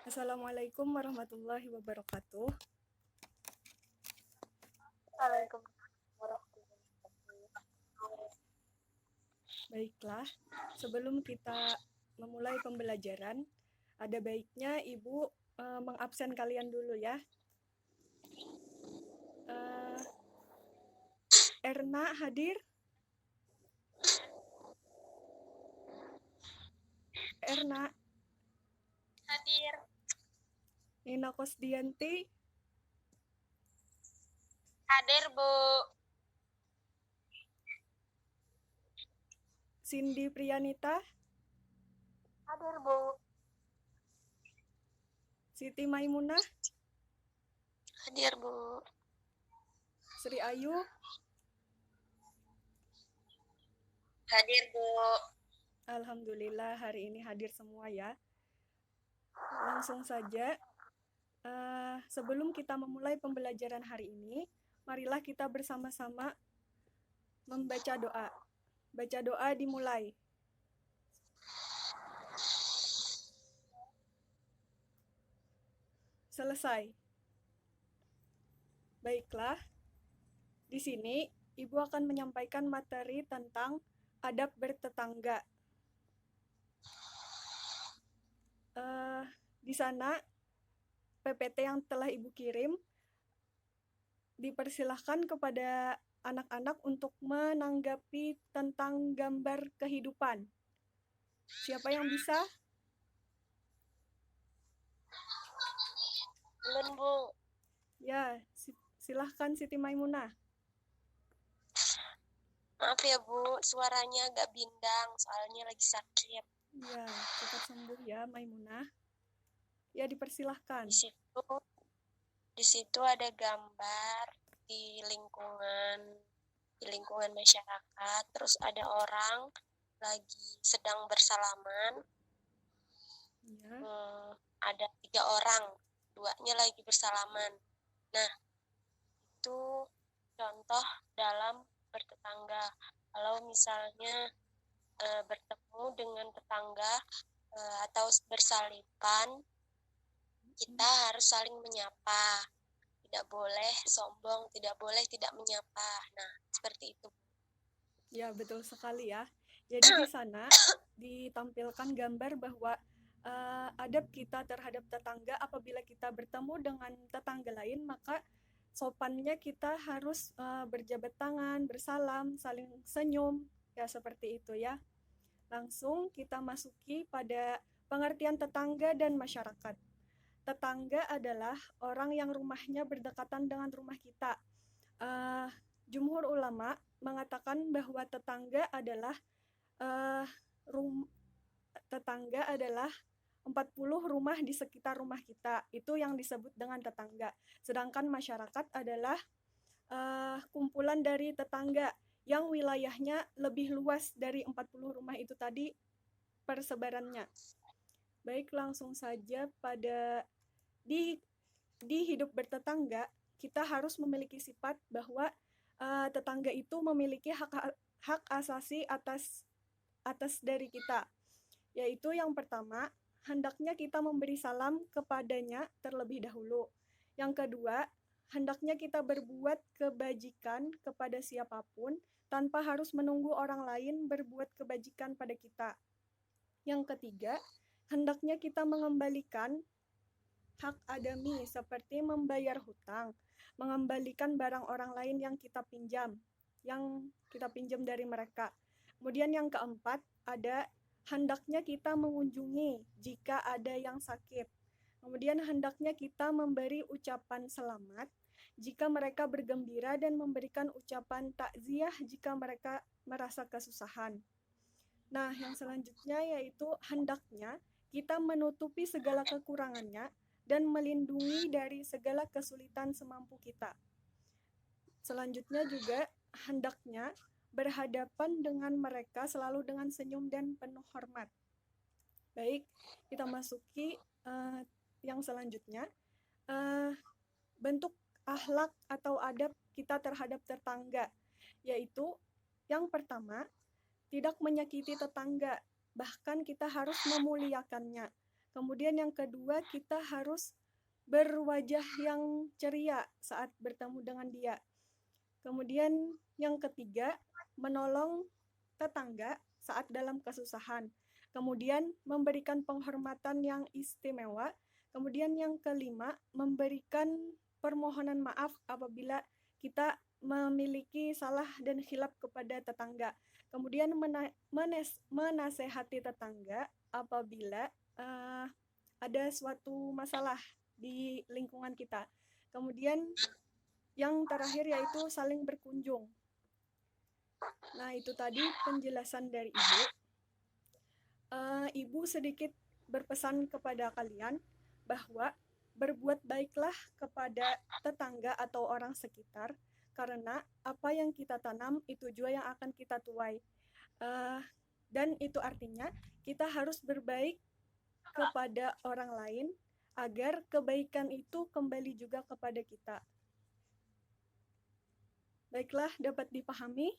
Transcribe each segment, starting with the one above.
Assalamualaikum warahmatullahi wabarakatuh. Waalaikumsalam warahmatullahi wabarakatuh. Baiklah, sebelum kita memulai pembelajaran, ada baiknya Ibu mengabsen kalian dulu ya. Erna hadir? Erna, Hadir. Nina Kosdianti, Hadir, Bu. Cindy Priyanita, Hadir, Bu. Siti Maimunah, Hadir, Bu. Sri Ayu, Hadir, Bu. Alhamdulillah hari ini hadir semua ya. Langsung saja, sebelum kita memulai pembelajaran hari ini, marilah kita bersama-sama membaca doa. Baca doa dimulai. Selesai. Baiklah, di sini Ibu akan menyampaikan materi tentang adab bertetangga. Di sana PPT yang telah Ibu kirim, dipersilahkan kepada anak-anak untuk menanggapi tentang gambar kehidupan. Siapa yang bisa? Belum, Bu. Ya, silahkan Siti Maimunah. Maaf ya, Bu. Suaranya agak bindang, soalnya lagi sakit. Ya, cepat sembuh ya Maimunah. Ya, dipersilahkan. Di situ ada gambar di lingkungan masyarakat. Terus ada orang lagi sedang bersalaman. Ya. Ada 3 orang, 2-nya lagi bersalaman. Nah, itu contoh dalam bertetangga. Kalau misalnya bertemu dengan tetangga atau bersalipan, kita harus saling menyapa. Tidak boleh sombong, tidak boleh tidak menyapa. Nah, seperti itu. Ya, betul sekali ya. Jadi di sana ditampilkan gambar bahwa adab kita terhadap tetangga apabila kita bertemu dengan tetangga lain, maka sopannya kita harus berjabat tangan, bersalam, saling senyum, ya seperti itu ya. Langsung kita masuki pada pengertian tetangga dan masyarakat. Tetangga adalah orang yang rumahnya berdekatan dengan rumah kita. Jumhur ulama mengatakan bahwa tetangga adalah 40 rumah di sekitar rumah kita. Itu yang disebut dengan tetangga. Sedangkan masyarakat adalah kumpulan dari tetangga yang wilayahnya lebih luas dari 40 rumah itu tadi persebarannya. Baik, langsung saja pada di hidup bertetangga, kita harus memiliki sifat bahwa tetangga itu memiliki hak asasi atas dari kita. Yaitu yang pertama, hendaknya kita memberi salam kepadanya terlebih dahulu. Yang kedua, hendaknya kita berbuat kebajikan kepada siapapun tanpa harus menunggu orang lain berbuat kebajikan pada kita. Yang ketiga, hendaknya kita mengembalikan hak adami seperti membayar hutang, mengembalikan barang orang lain yang kita pinjam dari mereka. Kemudian yang keempat, ada hendaknya kita mengunjungi jika ada yang sakit. Kemudian hendaknya kita memberi ucapan selamat jika mereka bergembira dan memberikan ucapan takziah jika mereka merasa kesusahan. Nah, yang selanjutnya yaitu hendaknya kita menutupi segala kekurangannya dan melindungi dari segala kesulitan semampu kita. Selanjutnya juga hendaknya berhadapan dengan mereka selalu dengan senyum dan penuh hormat. Baik, kita masuki yang selanjutnya. Bentuk akhlak atau adab kita terhadap tetangga, yaitu yang pertama, tidak menyakiti tetangga, bahkan kita harus memuliakannya. Kemudian yang kedua, kita harus berwajah yang ceria saat bertemu dengan dia. Kemudian yang ketiga, menolong tetangga saat dalam kesusahan. Kemudian memberikan penghormatan yang istimewa. Kemudian yang kelima, memberikan permohonan maaf apabila kita memiliki salah dan khilaf kepada tetangga. Kemudian menasehati tetangga apabila ada suatu masalah di lingkungan kita. Kemudian yang terakhir yaitu saling berkunjung. Nah, itu tadi penjelasan dari Ibu. Ibu sedikit berpesan kepada kalian bahwa berbuat baiklah kepada tetangga atau orang sekitar, karena apa yang kita tanam itu juga yang akan kita tuai. Dan itu artinya kita harus berbaik kepada orang lain agar kebaikan itu kembali juga kepada kita. Baiklah, dapat dipahami?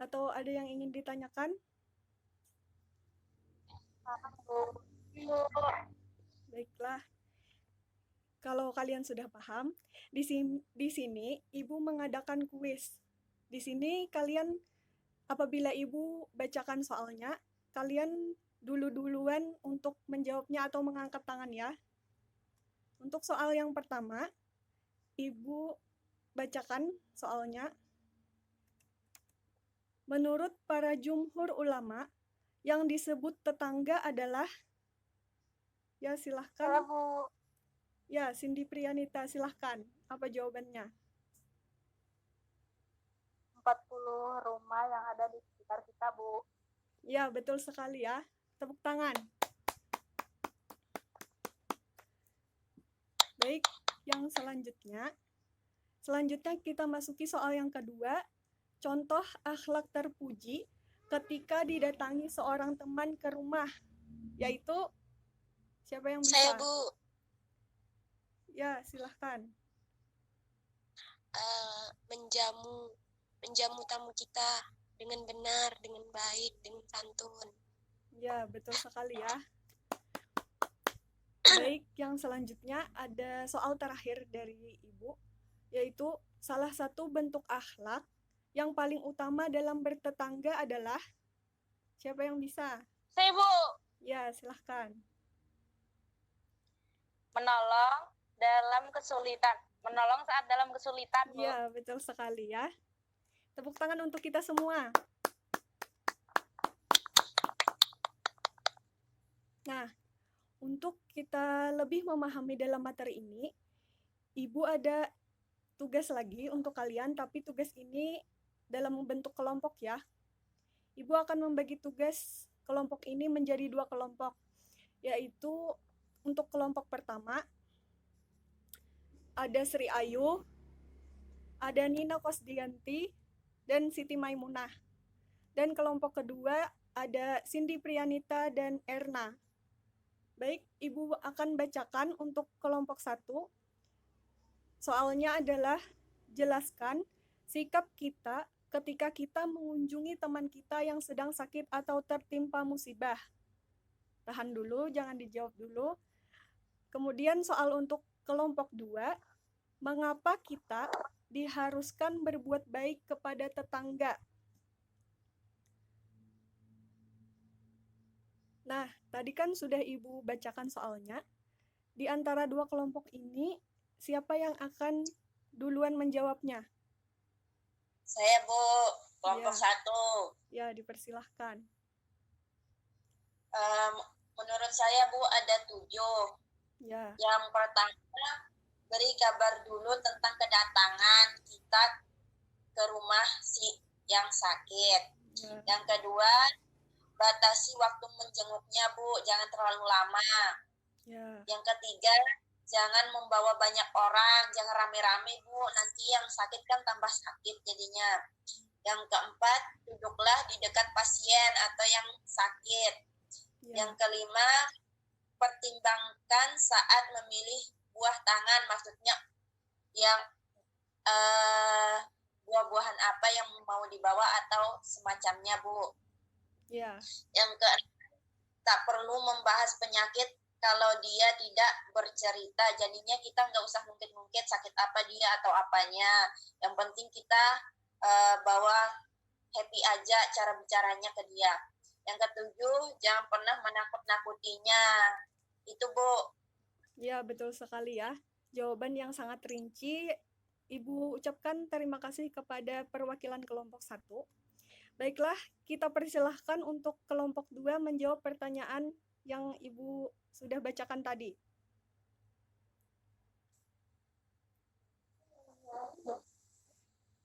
Atau ada yang ingin ditanyakan? Baiklah. Kalau kalian sudah paham, di sini Ibu mengadakan kuis. Di sini kalian apabila Ibu bacakan soalnya, kalian duluan untuk menjawabnya atau mengangkat tangan ya. Untuk soal yang pertama, Ibu bacakan soalnya. Menurut para jumhur ulama, yang disebut tetangga adalah, ya silahkan. Bu. Ya, Cindy Priyanita, silahkan. Apa jawabannya? 40 rumah yang ada di sekitar kita, Bu. Ya, betul sekali ya. Tepuk tangan. Baik, yang selanjutnya. Selanjutnya kita masuki soal yang kedua. Contoh akhlak terpuji ketika didatangi seorang teman ke rumah. Yaitu, siapa yang bisa? Saya, Bu. Ya, silahkan. Menjamu tamu kita dengan benar, dengan baik, dengan santun. Ya, betul sekali ya. Baik, yang selanjutnya ada soal terakhir dari Ibu, yaitu salah satu bentuk akhlak yang paling utama dalam bertetangga adalah, siapa yang bisa? Saya, Bu. Ya, silahkan. Menolong dalam kesulitan. Menolong saat dalam kesulitan, Bu. Ya, betul sekali ya. Tepuk tangan untuk kita semua. Nah, untuk kita lebih memahami dalam materi ini, Ibu ada tugas lagi untuk kalian, tapi tugas ini dalam bentuk kelompok ya. Ibu akan membagi tugas kelompok ini menjadi 2 kelompok, yaitu untuk kelompok pertama, ada Sri Ayu, ada Nina Kosdianti, dan Siti Maimunah. Dan kelompok kedua ada Cindy Priyanita dan Erna. Baik, Ibu akan bacakan untuk kelompok 1. Soalnya adalah jelaskan sikap kita ketika kita mengunjungi teman kita yang sedang sakit atau tertimpa musibah. Tahan dulu, jangan dijawab dulu. Kemudian soal untuk kelompok 2, mengapa kita diharuskan berbuat baik kepada tetangga? Nah, tadi kan sudah Ibu bacakan soalnya. Di antara 2 kelompok ini, siapa yang akan duluan menjawabnya? Saya, Bu. Kelompok 1. Ya, dipersilahkan. Menurut saya, Bu, ada 7. Ya. Yang pertama, beri kabar dulu tentang kedatangan kita ke rumah si yang sakit. Ya. Yang kedua, batasi waktu menjenguknya, Bu, jangan terlalu lama. Ya. Yang ketiga, jangan membawa banyak orang, jangan rame-rame, Bu, nanti yang sakit kan tambah sakit jadinya. Yang keempat, duduklah di dekat pasien atau yang sakit. Ya. Yang kelima, pertimbangkan saat memilih buah tangan, maksudnya yang buah-buahan apa yang mau dibawa atau semacamnya, Bu. Ya. Yang keenam, tak perlu membahas penyakit kalau dia tidak bercerita. Jadinya kita nggak usah ngungkit-ngungkit sakit apa dia atau apanya. Yang penting kita bawa happy aja cara bicaranya ke dia. Yang ketujuh, jangan pernah menakut-nakutinya. Itu, Bu. Ya, betul sekali ya. Jawaban yang sangat rinci. Ibu ucapkan terima kasih kepada perwakilan kelompok 1. Baiklah, kita persilahkan untuk kelompok 2 menjawab pertanyaan yang Ibu sudah bacakan tadi.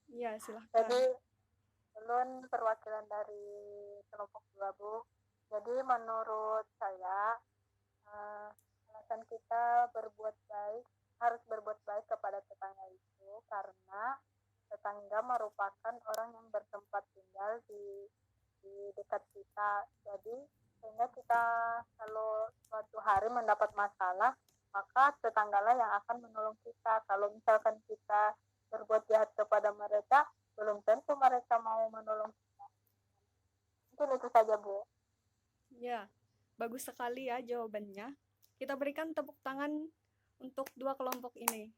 Ya, silahkan. Jadi belum perwakilan dari kelompok 2, Bu. Jadi menurut saya alasan kita harus berbuat baik kepada tetangga itu karena tetangga merupakan orang yang bertempat tinggal di dekat kita. Jadi sehingga kita kalau suatu hari mendapat masalah, maka tetanggalah yang akan menolong kita. Kalau misalkan kita berbuat jahat kepada mereka, belum tentu mereka mau menolong kita. Mungkin itu saja, Bu. Ya, bagus sekali ya jawabannya. Kita berikan tepuk tangan untuk 2 kelompok ini.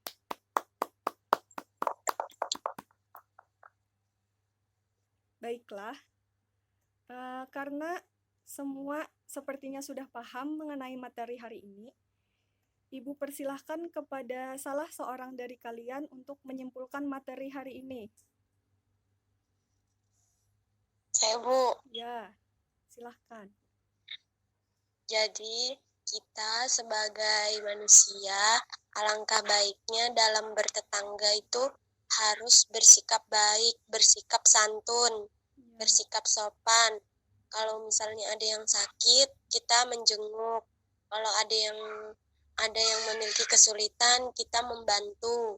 Baiklah, karena semua sepertinya sudah paham mengenai materi hari ini, Ibu persilahkan kepada salah seorang dari kalian untuk menyimpulkan materi hari ini. Saya, Bu. Ya, silahkan. Jadi, kita sebagai manusia, alangkah baiknya dalam bertetangga itu harus bersikap baik, bersikap santun, bersikap sopan. Kalau misalnya ada yang sakit, kita menjenguk. Kalau ada yang memiliki kesulitan, kita membantu.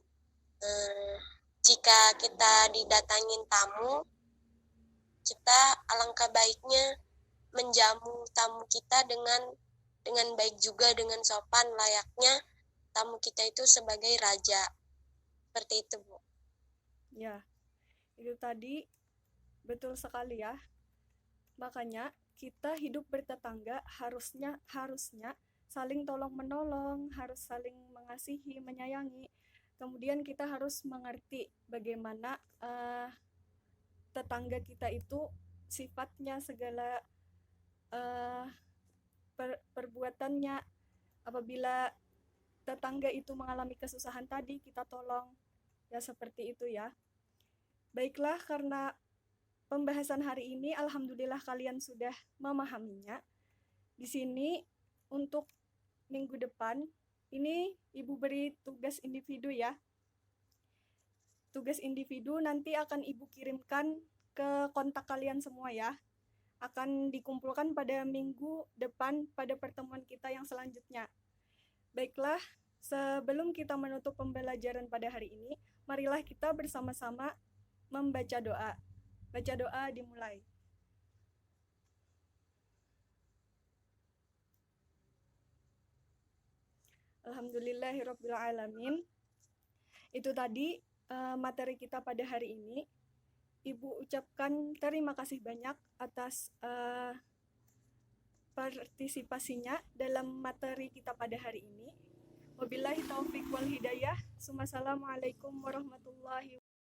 Jika kita didatangin tamu, kita alangkah baiknya menjamu tamu kita dengan baik juga, dengan sopan, layaknya tamu kita itu sebagai raja. Seperti itu, Bu. Ya, itu tadi betul sekali ya. Makanya kita hidup bertetangga harusnya saling tolong-menolong, harus saling mengasihi, menyayangi. Kemudian kita harus mengerti bagaimana tetangga kita itu sifatnya, segala perbuatannya. Apabila tetangga itu mengalami kesusahan tadi, kita tolong. Ya, seperti itu ya. Baiklah, karena pembahasan hari ini alhamdulillah kalian sudah memahaminya. Di sini untuk minggu depan ini Ibu beri tugas individu ya. Tugas individu nanti akan Ibu kirimkan ke kontak kalian semua ya. Akan dikumpulkan pada minggu depan pada pertemuan kita yang selanjutnya. Baiklah, sebelum kita menutup pembelajaran pada hari ini, marilah kita bersama-sama membaca doa. Baca doa dimulai. Alhamdulillahirrabbilalamin. Itu tadi materi kita pada hari ini. Ibu ucapkan terima kasih banyak atas partisipasinya dalam materi kita pada hari ini. Wabillahi taufiq wal hidayah. Assalamualaikum warahmatullahi wabarakatuh.